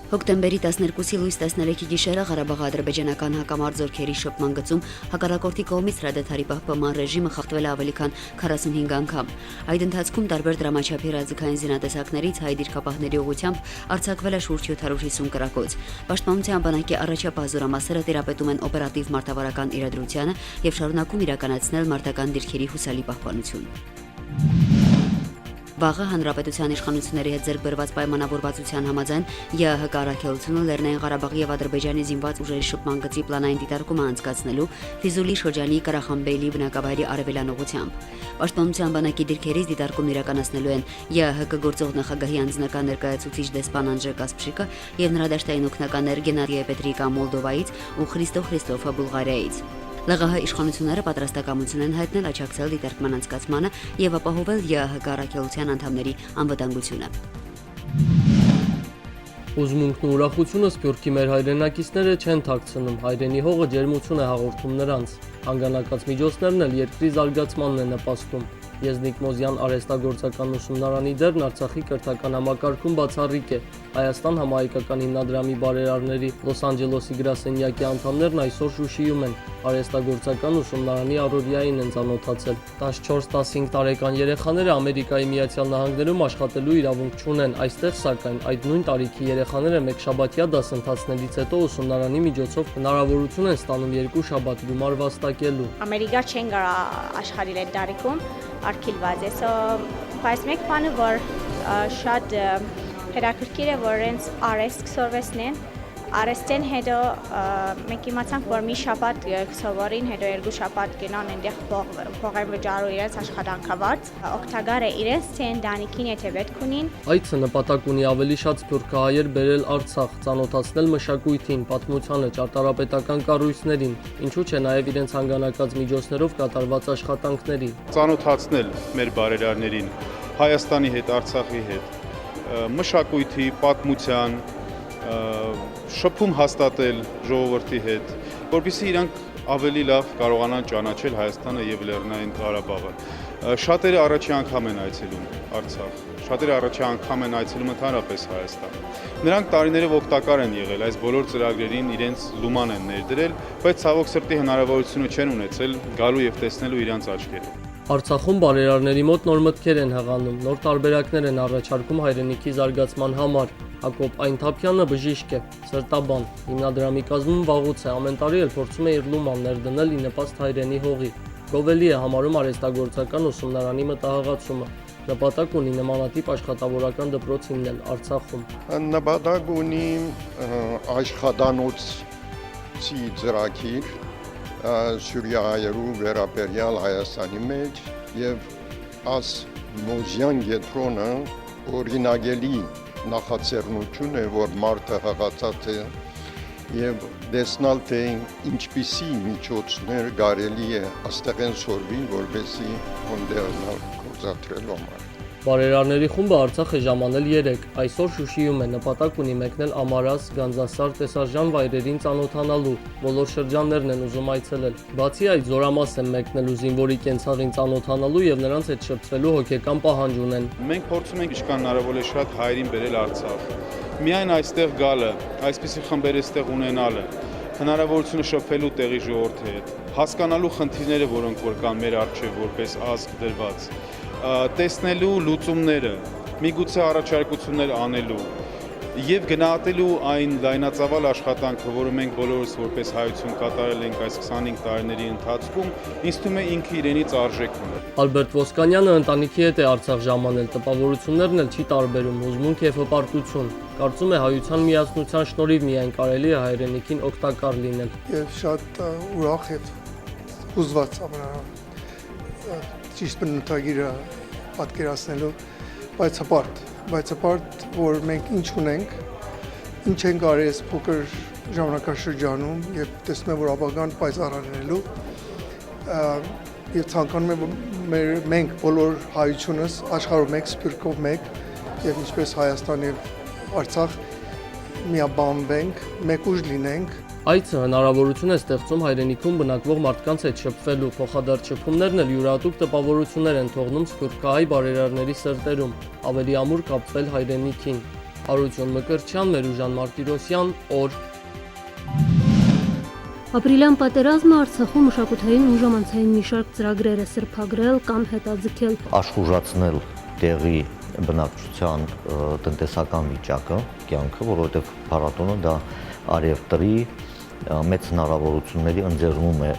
Հոկտեմբերի 12-ի լույս 13-ի գիշերը Ղարաբաղ-ադրբեջանական հակամարտությունների շփման գծում հակառակորդի կողմից հրադադարի պահպանման ռեժիմը խախտվել է ավելի քան 45 անգամ։ Այդ ընթացքում տարբեր դրամաչափի ռազմական զինատեսակներից հայ դիրքապահների ուղղությամբ արձակվել է շուրջ 750 կրակոց։ Պաշտպանության բանակի առաջապահ զորամասերը տիրապետում են օպերատիվ մարտավարական իրադրությանը եւ շարունակում իրականացնել մարտական դիրքերի հուսալի պահպանություն։ Վաղը հանրապետության իշխանությունների հետ ձեռք բերված պայմանավորվածության համաձայն ԵԱՀԿ առաքելությունը Լեռնային Ղարաբաղի եւ Ադրբեջանի զինված ուժերի շփման գծի պլանային դիտարկումը անցկացնելու Ֆիզուլի շրջանի Կարախանբեյլի բնակավայրի արևելյան ուղղությամբ։ Պաշտպանության բանակի դիրքերից դիտարկումն իրականացնելու են ԵԱՀԿ գործող նախագահի անձնական ներկայացուցիչ դեսպան Անժե Կասպրիկը եւ նրա դաշտային օգնականներ Գենադիա Պետրիկա Մոլդովայից ու Խրիստոֆ Բուլղարիայից։ ԼՂՀ իշխանությունները պատրաստակամություն են հայտնել աջակցել դիտարկման անցկացմանը եւ ապահովել ԵԱՀԿ առաքելության անդամների անվտանգությունը։ Ուզմունքն ու ուրախությունը Սփյուռքի մեր հայրենակիցները չեն թաքցնում, հայրենի հողը ջերմություն է հաղորդում նրանց։ Հանգանակած միջոցներն էլ երկրի զարգացմանն է նպաստում։ Եզնիկ Մոզյան արհեստագործական ուսումնարանի դերն Արցախի կրթական համակարգում բացառիկ է։ Հայաստան համահայկական հիմնադրամի բարերարների Լոս Անջելեսի գրասենյակի անդամներն այսօր Շուշիում են։ Արհեստագործական ուսումնարանի առօրյային են ծանոթացել։ 14-15 տարեկան երեխաները Ամերիկայի Միացյալ Նահանգներում աշխատելու իրավունք չունեն։ Այստեղ, սակայն, այդ նույն տարիքի երեխաները մեկ շաբաթյա դասընթացներից հետո ուսումնարանի միջոցով հնարավորություն են ստանում 2 շաբաթ գումար վաստակելու։ Ամերիկա չեն գա աշխարհի այդ տարիքում արկիլված է, բայց մեկ բանը որ շատ հետաքրքիր է, որ հենց արհեստ սովորեցնեն, արհեստեն հետո մենք իմացանք, որ մի շաբաթ սովորին, հետո 2 շաբաթ գնան այնտեղ փողեր վճարու իրենց աշխատանքավարձ, օգտակար է իրենց թե ընտանիքին եթե պետք ունին։ Այցը նպատակ ունի ավելի շատ սփյուռքահայեր բերել Արցախ, ծանոթացնել մշակույթին, պատմությանը, ճարտարապետական կառույցներին, ինչու՞ չէ նաև իրենց հանգանակած միջոցներով կատարված աշխատանքներին։ Ծանոթացնել մեր բարերարներին Հայաստանի հետ, Արցախի հետ, մշակույթի, պատմության, շփում հաստատել ժողովրդի հետ, որպեսզի իրանք ավելի լավ կարողանան ճանաչել Հայաստանը եւ Լեռնային Ղարաբաղը։ Շատերը առաջի անգամ են այցելում Արցախ, շատերը առաջի անգամ են այցելում ընդհանրապես Հայաստան։ Նրանք տարիներով օգտակար են եղել այս բոլոր ծրագրերին, իրենց լուման են ներդրել, բայց ցավոք սրտի հնարավորությունը չեն ունեցել գալու եւ տեսնելու իրանց աչքերով։ Արցախում բարերարների մոտ նոր մտքեր են հղանում, նոր տարբերակներ են առաջարկում հայրենիքի զարգացման համար։ Հակոբ Այնթափյանը բժիշկ է, սրտաբան, հիմնադրամի կազմում վաղուց է, ամեն տարի էլ փորձում է իր լուման ներդնել ի նպաստ հայրենի հողի։ Գովելի է համարում արհեստագործական ուսումնարանի մտահղացումը։ Նպատակ ունի նմանատիպ աշխատավորական դպրոց հիմնել Արցախում։ Նպատակ ունի աշխատանոցի ծրագիր Սուրիայերու վերաբերյալ Հայաստանի մեջ եւ աս Մոզյան գետրոնը օրինագելի նախաձեռնություն է, որ մարդը հղացած է եւ տեսնալ թե ինչպիսի միջոցներ կարելի է աստեղեն սորվի, որպեսզի հոնդերնալ գործադրելու համար։ Բարերարների խումբը Արցախ է ժամանել 3, այսօր Շուշիում է, նպատակ ունի մեկնել Ամարաս, Գանձասար, Տեսարժան վայրերին ծանոթանալու, բոլոր շրջաններն են ուզում այցելել։ Բացի այդ, զորամաս են մեկնելու զինվորի կենցաղին ծանոթանալու եւ նրանց հետ շփվելու հոգեկան պահանջ ունեն։ Մենք փորձում ենք ինչքան հնարավոր է շատ հայերին բերել Արցախ։ Միայն այստեղ գալը, այսպիսի խմբեր այստեղ ունենալը, հնարավորությունը շփվելու տեղի ժողովրդի հետ, հասկանալու խնդիրները, որոնք որ կան մեր առջև որպես ազգ դրված, տեսնելու լուծումները, միգուցե առաջարկություններ անելու եւ գնահատելու այն լայնածավալ աշխատանքը, որը մենք բոլորս որպես հայություն կատարել ենք այս 25 տարիների ընթացքում, ինձ թվում է ինքը իրենից արժեք ունի։ Ալբերտ Ոսկանյանը ընտանիքի հետ է Արցախ ժամանել, տպավորություններն էլ չի տարբերում, հուզմունք եւ հպարտություն։ Կարծում է հայության միասնության շնորհիվ միայն կարելի է հայրենիքին օգտակար լինել։ Եվ շատ ուրախ եւ հուզված ճիշտ բնութագիրը պատկերացնելու, բայց հպարտ, որ մենք ինչ ունենք, ինչ ենք արել այս փոքր ժամանակաշրջանում եւ տեսնում եմ, որ ապագան պայծառանալու եւ ցանկանում եմ մենք բոլոր հայությունս աշխարհով մեկ սփյուռքով մեկ եւ ինչպես Հայաստան եւ Արցախ միաբանվենք, մեկ ուժ լինենք։ Այցը հնարավորություն է ստեղծում հայրենիքում բնակվող մարդկանց հետ շփվելու, փոխադարձ շփումներն էլ յուրահատուկ տպավորություններ են թողնում սփյուռքահայ բարերարների սրտերում, ավելի ամուր կապվել հայրենիքին։ Արություն Մկրտչյան, Մերուժան Մարտիրոսյան, օր։ Ապրիլյան պատերազմը Արցախում մշակութային ու ժամանցային մի շարք ծրագրեր է սրբագրել կամ հետաձգել։ Աշխուժացնել տեղի բնակչության տնտեսական վիճակը, կյանքը, որովհետև փառատոնը դա արևտրի մեծ հնարավորությունների ընձեռում է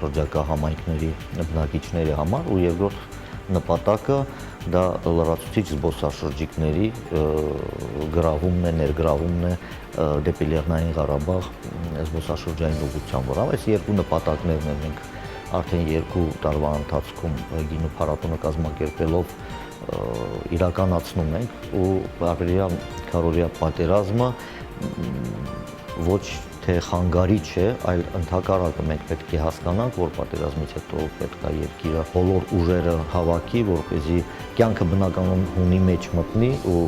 շրջակա համայնքների բնակիչների համար ու երկրորդ նպատակը դա լրացուցիչ զբոսաշրջիկների գրավումն է, ներգրավումն է դեպի Լեռնային Ղարաբաղ զբոսաշրջային ուղղության վրա։ Այս երկու նպատակներն են մենք արդեն 2 տարվա ընթացքում գինու փառատոնը կազմակերպելով իրականացնում ենք ու ապրիլյան քարորիա պատերազմը ոչ թե խանգարիչ է, այլ ընդհակառակը մենք պետք է հասկանանք, որ պատերազմից հետո պետք է երկիրը բոլոր ուժերը հավաքի, որպեսզի կյանքը բնականon հունի մեջ մտնի ու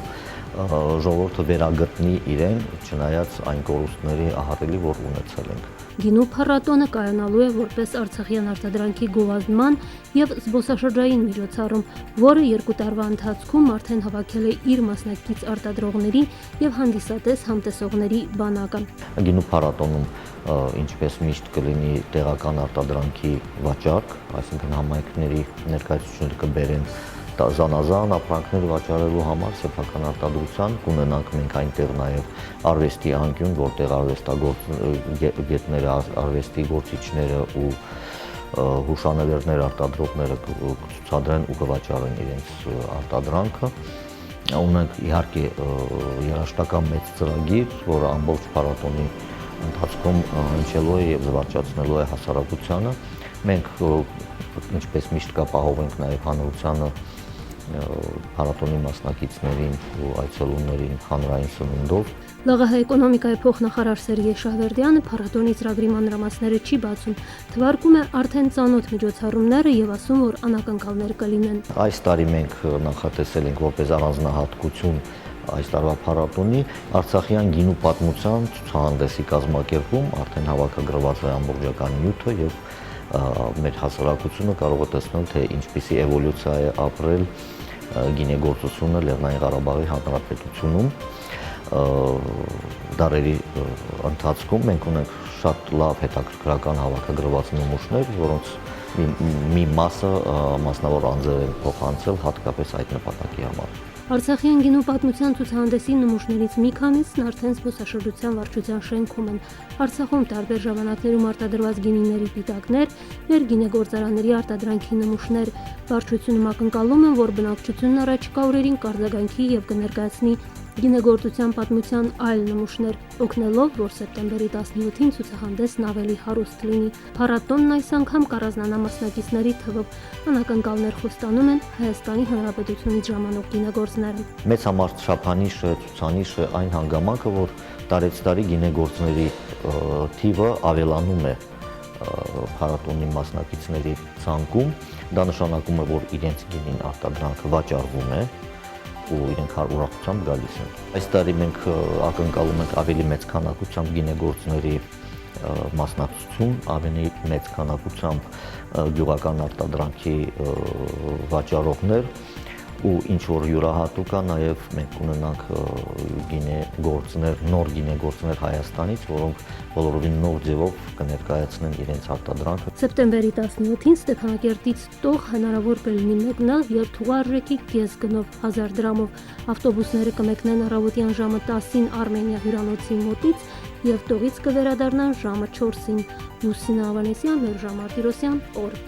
ժողովուրդը վերագտնի իրեն, չնայած այն կորուստների ահռելի, որ ունեցել ենք։ Գինու փառատոնը կայանալու է որպես արցախյան արտադրանքի գովազդման եւ զբոսաշրջային միջոցառում, որը 2 տարվա ընթացքում արդեն հավաքել է իր մասնակից արտադրողների եւ հանդիսատես համտեսողների բանակը։ Գինու փառատոնում ինչպես միշտ կլինի տեղական արտադրանքի վաճառք, այսինքն համայնքների ներկայացուցիչները կբերեն զանազան ապրանքներ վաճառելու համար սեփական արտադրության կունենանք մենք այնտեղ նաև արվեստի անկյուն, որտեղ արվեստագետները, արվեստի գործիչները ու հուշանվերներ արտադրողները կցուցադրեն ու կվաճառեն իրենց արտադրանքը։ Ունենք իհարկե երաժշտական մեծ ծրագիր, որը ամբողջ փառատոնի ընթացքում հնչելու է եւ զվարճացնելու է հասարակությանը։ Մենք ինչպես միշտ կապահովենք նաև հանրությանը փառատոնի մասնակիցներին ու այցելուներին հանրային սննդով։ ԼՂՀ էկոնոմիկայի փոխնախարար Սերգեյ Շահվերդյանը փառատոնի ծրագրի մանրամասները չի բացում, թվարկում է արդեն ծանոթ միջոցառումները եւ ասում, որ անակնկալներ կլինեն։ Այս տարի մենք նախատեսել ենք որպես առանձնահատկություն այս տարվա փառատոնի Արցախյան գինու պատմության ցուցահանդեսի կազմակերպում, արդեն հավաքագրված է ամբողջական նյութը եւ մեր հասարակությունը կարող է տեսնել, թե ինչպիսի էվոլյուցիա է ապրել գինեգործությունը Լեռնային Ղարաբաղի Հանրապետությունում դարերի ընթացքում մենք ունենք շատ լավ հետաքրքրական հավաքագրված նմուշներ, որոնց մի մասը մասնավոր անձեր են փոխանցել հատկապես այդ նպատակի համար։ Արցախյան գինու պատմության ցուցահանդեսի նմուշներից մի քանիսն արդեն զբոսաշրջության վարչության շենքում են։ Արցախում տարբեր ժամանակներում արտադրված գինիների պիտակներ, ներգինեգործարանների արտադրանքի նմուշներ։ Վարչությունում ակնկալում են, որ բնակչությունն առաջիկա օրերին կարձագանքի եւ կներկայացնի գինեգործության պատմության այլ նմուշներ, օգնելով, որ սեպտեմբերի 17-ին ցուցահանդեսն ավելի հարուստ լինի։ Փառատոնն այս անգամ կառանձնանա մասնակիցների թվով։ Անակնկալներ խոստանում են Հայաստանի Հանրապետությունից ժամանող գինեգործները։ Մեծ համար չափանիշ է, ցուցանիշ է այն հանգամանքը, որ տարեցտարի գինեգործների թիվը ավելանում է փառատոնի մասնակիցների ցանկում։ Դա նշանակում է, որ իրենց գինին արտադրանքը վաճառվում է ու իրենք ուրախությամբ գալիս են։ Այս տարի մենք ակնկալում ենք ավելի մեծ քանակությամբ գինեգործների մասնակցություն, ավելի մեծ քանակությամբ գյուղական արտադրանքի վաճառողներ ու ինչ որ յուրահատուկ է նաև մենք ունենանք գինեգործներ, նոր գինեգործներ Հայաստանից, որոնք բոլորովին նոր ձևով կներկայացնեն իրենց արտադրանքը։ Սեպտեմբերի 17-ին Ստեփանակերտից տող հնարավոր կլինի մեկնալ եւ թուղարժեքի կես գնով 1000 դրամով։ Ավտոբուսները կմեկնեն առավոտյան ժամը 10-ին Արմենիա հյուրանոցի մոտից եւ տողից կվերադառնան ժամը 4-ին։ Լուսինա Ավանեսյան, Մերուժան Մարտիրոսյան, օր։